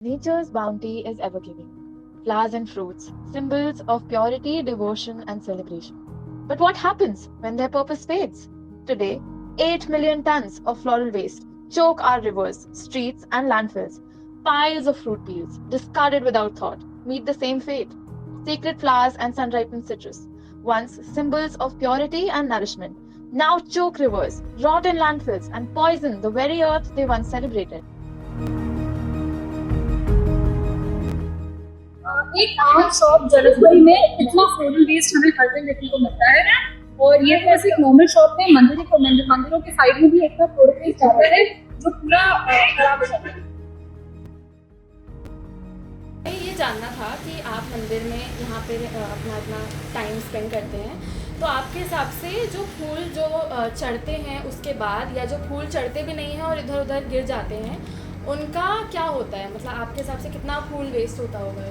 Nature's bounty is ever giving. Flowers and fruits, symbols of purity, devotion, and celebration. But what happens when their purpose fades? Today, 8 million tons of floral waste choke our rivers, streets, and landfills. Piles of fruit peels, discarded without thought, meet the same fate. Sacred flowers and sun ripened citrus, once symbols of purity and nourishment, now choke rivers, rot in landfills, and poison the very earth they once celebrated. एक आम shop जलसबरी में इतना floral waste हमें हर दिन देखने को मिलता है। और ये तो ऐसे एक नॉर्मल शॉप है, मंदिरों के साइड में भी एक फ्लोरल वेस्ट आता है जो पूरा खराब हो जाता है। ये जानना था कि आप मंदिर में यहाँ पे अपना अपना टाइम स्पेंड करते हैं, तो आपके हिसाब से जो फूल जो चढ़ते हैं उसके बाद, या जो फूल चढ़ते भी नहीं हैं और इधर उधर गिर जाते हैं, उनका क्या होता है? मतलब आपके हिसाब से कितना फूल वेस्ट होता होगा?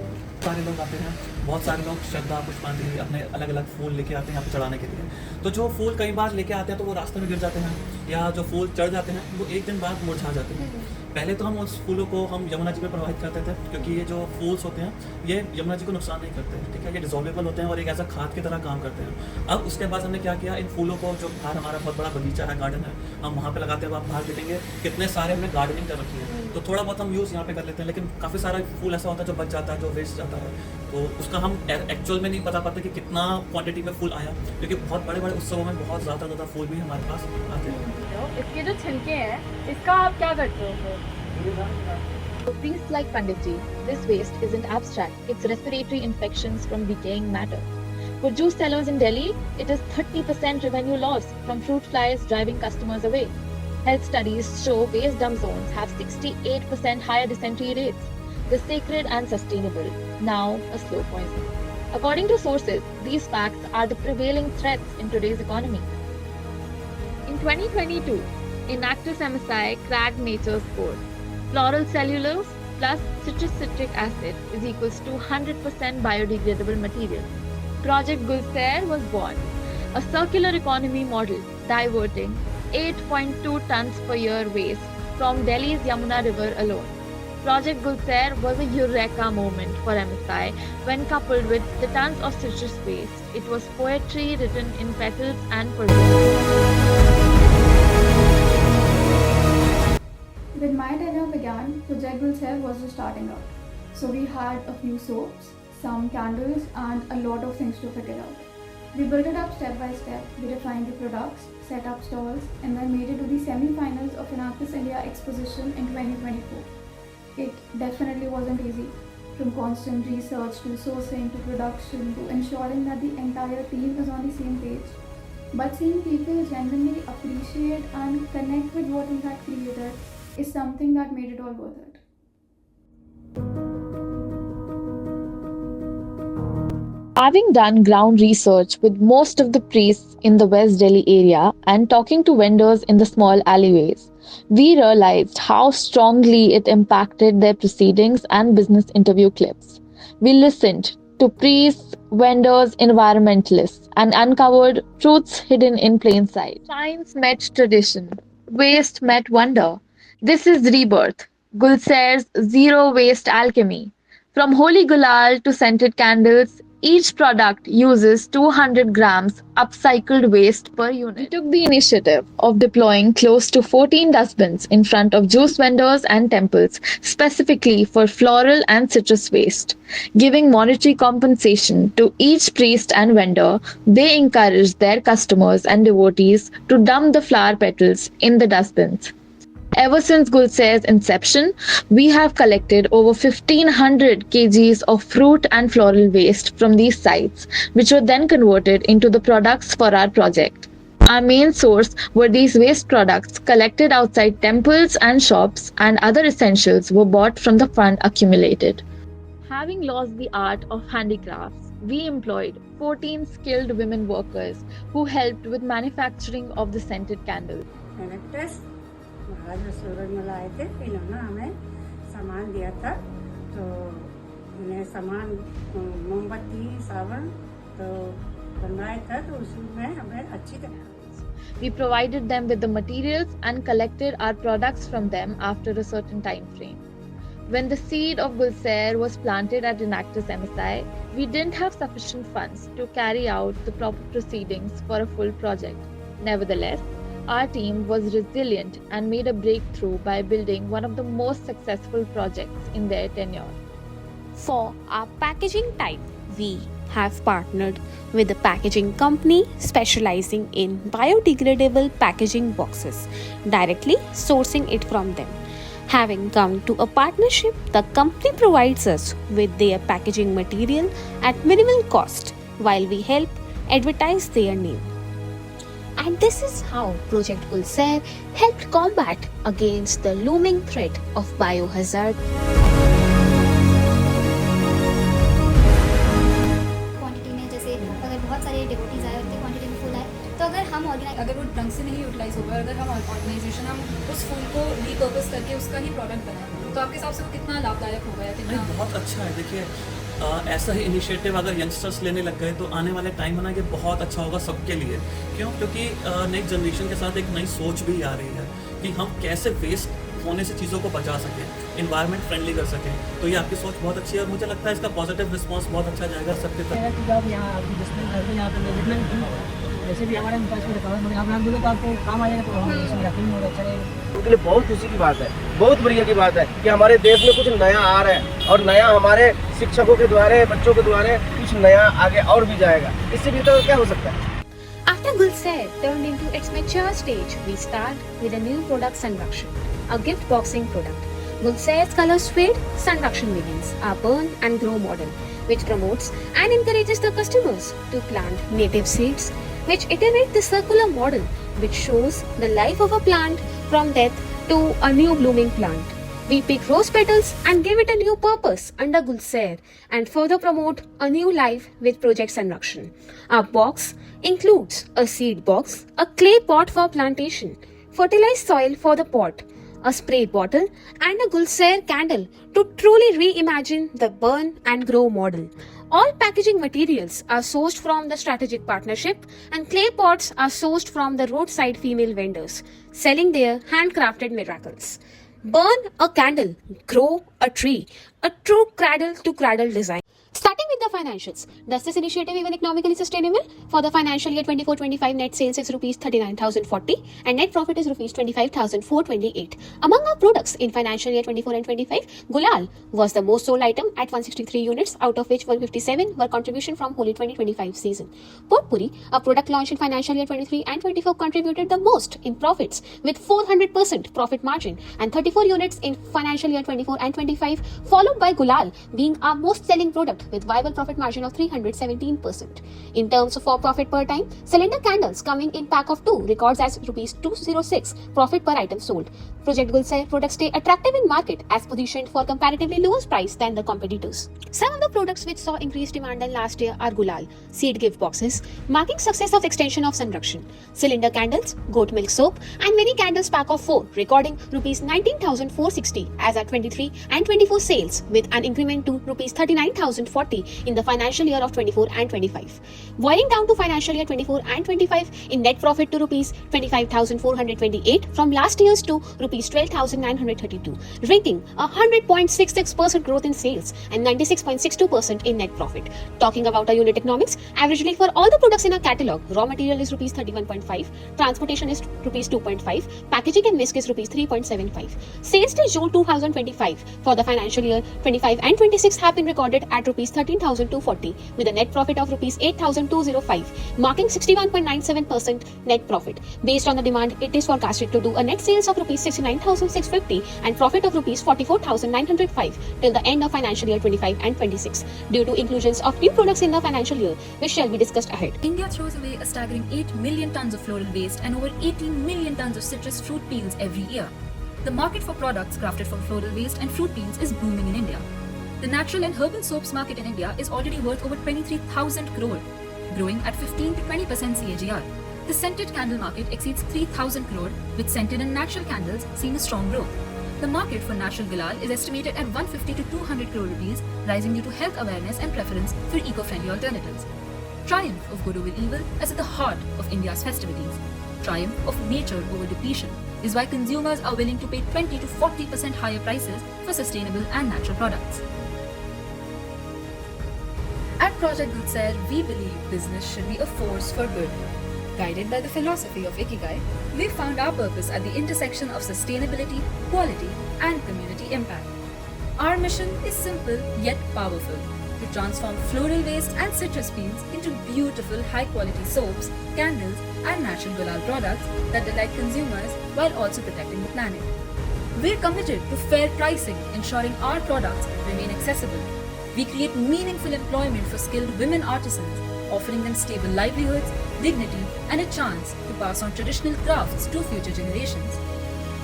सारे लोग आते हैं, बहुत सारे लोग श्रद्धा पुष्पांजलि अपने अलग अलग फूल लेके आते हैं यहाँ पे चढ़ाने के लिए। तो जो फूल कई बार लेके आते हैं तो वो रास्ते में गिर जाते हैं, या जो फूल चढ़ जाते हैं वो एक दिन बाद मुरझा जाते हैं। पहले तो हम उस फूलों को हम यमुना जी में प्रवाहित करते थे, क्योंकि ये जो फूल्स होते हैं ये यमुना जी को नुकसान नहीं करते, ठीक है, ये डिजॉल्वेबल होते हैं और एक ऐसा खाद की तरह काम करते हैं। अब उसके बाद हमने क्या किया, इन फूलों को, जो बाहर हमारा बहुत बड़ा बगीचा है, गार्डन है, हम वहाँ पे लगाते हैं। आप बाहर देखेंगे कितने सारे हमने गार्डनिंग कर रखी है, तो थोड़ा बहुत हम यूज़ यहाँ पे कर लेते हैं, लेकिन काफ़ी सारा फूल ऐसा होता है जो बच जाता है, जो वेस्ट जाता है, तो उसका हम एक्चुअल में नहीं पता पाते कि कितना क्वांटिटी में फूल आया, क्योंकि बहुत बड़े बड़े उत्सवों में बहुत ज़्यादा फूल भी हमारे पास आते हैं। इसके जो छिलके हैं, इसका आप क्या करते हो फिर? For priests like Panditji, this waste isn't abstract, it's respiratory infections from decaying matter. For juice sellers in Delhi, it is 30% revenue loss from fruit flies driving customers away. Health studies show waste dump zones have 68% higher dysentery rates. The sacred and sustainable, now a slow poison. According to sources, these facts are the prevailing threats in today's economy. In 2022, Inactus MSI cracked Nature's code. Floral cellulose plus citric acid is equals to 100% biodegradable material. Project Gulsair was born, a circular economy model diverting 8.2 tons per year waste from Delhi's Yamuna River alone. Project Gulsair was a eureka moment for MSI when coupled with the tons of citrus waste. It was poetry written in petals and perfume. When my tenure began, Project Gulsair was just starting up. So we had a few soaps, some candles, and a lot of things to figure out. We built it up step by step. We refined the products, set up stalls, and then made it to the semi-finals of Inactus India Exposition in 2024. It definitely wasn't easy. From constant research to sourcing to production to ensuring that the entire team is on the same page. But seeing people genuinely appreciate and connect with what we had created is something that made it all worth it. Having done ground research with most of the priests in the West Delhi area and talking to vendors in the small alleyways, we realized how strongly it impacted their proceedings and business interview clips. We listened to priests, vendors, environmentalists, and uncovered truths hidden in plain sight. Science met tradition, waste met wonder. This is Rebirth, Gulsair's zero waste alchemy. From holy gulal to scented candles, each product uses 200 grams upcycled waste per unit. We took the initiative of deploying close to 14 dustbins in front of juice vendors and temples, specifically for floral and citrus waste. Giving monetary compensation to each priest and vendor, they encouraged their customers and devotees to dump the flower petals in the dustbins. Ever since Gulsair's inception, we have collected over 1500 kgs of fruit and floral waste from these sites, which were then converted into the products for our project. Our main source were these waste products collected outside temples and shops, and other essentials were bought from the fund accumulated. Having lost the art of handicrafts, we employed 14 skilled women workers who helped with manufacturing of the scented candles. महाराज सूरजमल आए थे, इन्होंने हमें सामान दिया था, तो उन्हें सामान मोमबत्ती सावन तो बनवाया था, तो उसमें हमें अच्छी तरह We provided them with the materials and collected our products from them after a certain time frame. When the seed of Gulsair was planted at Enactus MSI, we didn't have sufficient funds to carry out the proper proceedings for a full project. Nevertheless, our team was resilient and made a breakthrough by building one of the most successful projects in their tenure. For our packaging type, we have partnered with a packaging company specializing in biodegradable packaging boxes, directly sourcing it from them. Having come to a partnership, the company provides us with their packaging material at minimal cost while we help advertise their name. And this is how Project Gulsair helped combat against the looming threat of biohazard. Quantity में जैसे अगर बहुत सारे devotees आए उतनी quantity में फूल आए तो अगर हम ऑर्गेनाइज अगर वो ढंग से नहीं यूटिलाइज होगा, अगर हम ऑर्गेनाइजेशन हम उस फूल को रीपर्पस करके उसका ही प्रोडक्ट बनाएं, तो आपके हिसाब से वो कितना लाभदायक होगा या कितना? नहीं, बहुत अच्छा है। देखिए ऐसा ही इनिशिएटिव अगर यंगस्टर्स लेने लग गए तो आने वाले टाइम में ना ये बहुत अच्छा होगा सबके लिए। क्यों? क्योंकि नेक्स्ट जनरेशन के साथ एक नई सोच भी आ रही है कि हम कैसे वेस्ट होने से चीज़ों को बचा सकें, इन्वायरमेंट फ्रेंडली कर सकें। तो ये आपकी सोच बहुत अच्छी है और मुझे लगता है इसका पॉजिटिव रिस्पॉन्स बहुत अच्छा जाएगा सबके तक। जब यहाँ आपकी डिस्प्ले करके यहाँ पे मैनेजमेंट जैसे भी हमारे पास में रखा है, आप नाम दोगे तो आपको काम आ जाएगा, तो हम इसमें रखेंगे और अच्छा रहेगा। उनके लिए बहुत खुशी की बात है, बहुत बढ़िया की बात है कि हमारे देश में कुछ नया आ रहा है और नया हमारे शिक्षकों के द्वारा, बच्चों के द्वारा कुछ नया आगे और भी जाएगा। इससे भी तो क्या हो सकता है? After Gulsair turned into its mature stage, we start with a new product, Sunrakshan, a gift boxing product. Gulsair's colors fade, Sunrakshan begins, our burn and grow model, which promotes and encourages the customers to plant native seeds, which iterate the circular model, which shows the life of a plant from death to a new blooming plant. We pick rose petals and give it a new purpose under Gulsair and further promote a new life with Project Sunrakshan. Our box includes a seed box, a clay pot for plantation, fertilized soil for the pot, a spray bottle and a Gulsair candle to truly reimagine the burn and grow model. All packaging materials are sourced from the strategic partnership and clay pots are sourced from the roadside female vendors, selling their handcrafted miracles. Burn a candle, grow a tree, a true cradle to cradle design. Starting with the financials, does this initiative even economically sustainable? For the financial year 24-25, net sales is rupees 39,040 and net profit is rupees 25,428. Among our products in financial year 24 and 25, Gulal was the most sold item at 163 units, out of which 157 were contribution from Holi 2025 season. Potpuri, a product launched in financial year 23 and 24, contributed the most in profits with 400% profit margin and 34 units in financial year 24 and 25, followed by Gulal being our most selling product with viable profit margin of 317%. In terms of profit per time, cylinder candles coming in pack of 2 records as rupees 206 profit per item sold. Project Gulsair products stay attractive in market as positioned for comparatively lower price than the competitors. Some of the products which saw increased demand than last year are Gulal, seed gift boxes, marking success of extension of Sunrakshan, cylinder candles, goat milk soap and mini candles pack of 4 recording rupees 19,460 as at 23 and 24 sales with an increment to rupees 39,040 in the financial year of 24 and 25. Boiling down to financial year 24 and 25 in net profit to rupees 25,428 from last year's to rupees 12,932, ranking 100.66% growth in sales and 96.62% in net profit. Talking about our unit economics, averagely for all the products in our catalogue, raw material is rupees 31.5, transportation is rupees 2.5, packaging and whisk is rupees 3.75. Sales till June 2025 for the financial year 25 and 26 have been recorded at rupees 13,240 with a net profit of rupees 8,205, marking 61.97% net profit. Based on the demand, it is forecasted to do a net sales of rupees 69,650 and profit of rupees 44,905 till the end of financial year 25 and 26 due to inclusions of new products in the financial year, which shall be discussed ahead. India throws away a staggering 8 million tons of floral waste and over 18 million tons of citrus fruit peels every year. The market for products crafted from floral waste and fruit peels is booming in India. The natural and herbal soaps market in India is already worth over 23,000 crore, growing at 15 to 20% CAGR. The scented candle market exceeds 3,000 crore, with scented and natural candles seeing a strong growth. The market for natural Gulal is estimated at 150 to 200 crore rupees, rising due to health awareness and preference for eco-friendly alternatives. Triumph of good over evil is at the heart of India's festivities. triumph of nature over depletion is why consumers are willing to pay 20 to 40% higher prices for sustainable and natural products. At Project Gulsair, we believe business should be a force for good. Guided by the philosophy of Ikigai, we found our purpose at the intersection of sustainability, quality, and community impact. Our mission is simple yet powerful: to transform floral waste and citrus peels into beautiful, high-quality soaps, candles, and natural gulal products that delight consumers while also protecting the planet. We're committed to fair pricing, ensuring our products remain accessible. We create meaningful employment for skilled women artisans, offering them stable livelihoods, dignity, and a chance to pass on traditional crafts to future generations.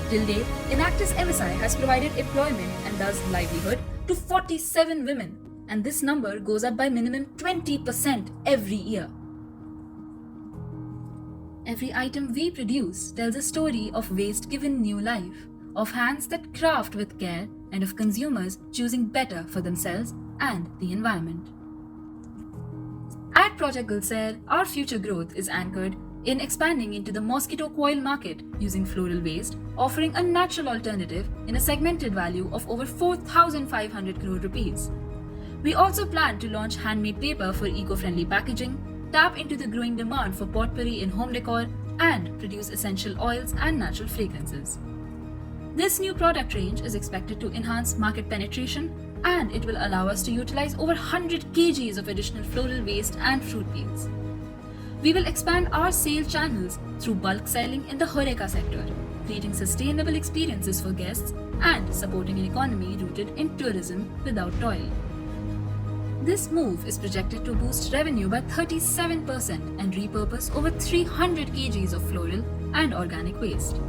Till date, Enactus MSI has provided employment and thus livelihood to 47 women, and this number goes up by minimum 20% every year. Every item we produce tells a story of waste given new life, of hands that craft with care, and of consumers choosing better for themselves and the environment. At Project Gulsair, our future growth is anchored in expanding into the mosquito coil market using floral waste, offering a natural alternative in a segmented value of over 4,500 crore rupees. We also plan to launch handmade paper for eco-friendly packaging, tap into the growing demand for potpourri in home decor, and produce essential oils and natural fragrances. This new product range is expected to enhance market penetration, and it will allow us to utilize over 100 kgs of additional floral waste and fruit peels. We will expand our sales channels through bulk selling in the HoReCa sector, creating sustainable experiences for guests and supporting an economy rooted in tourism without toil. This move is projected to boost revenue by 37% and repurpose over 300 kgs of floral and organic waste.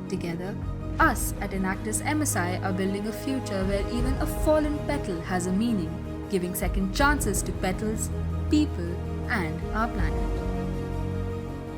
Together, us at Enactus MSI are building a future where even a fallen petal has a meaning, giving second chances to petals, people, and our planet.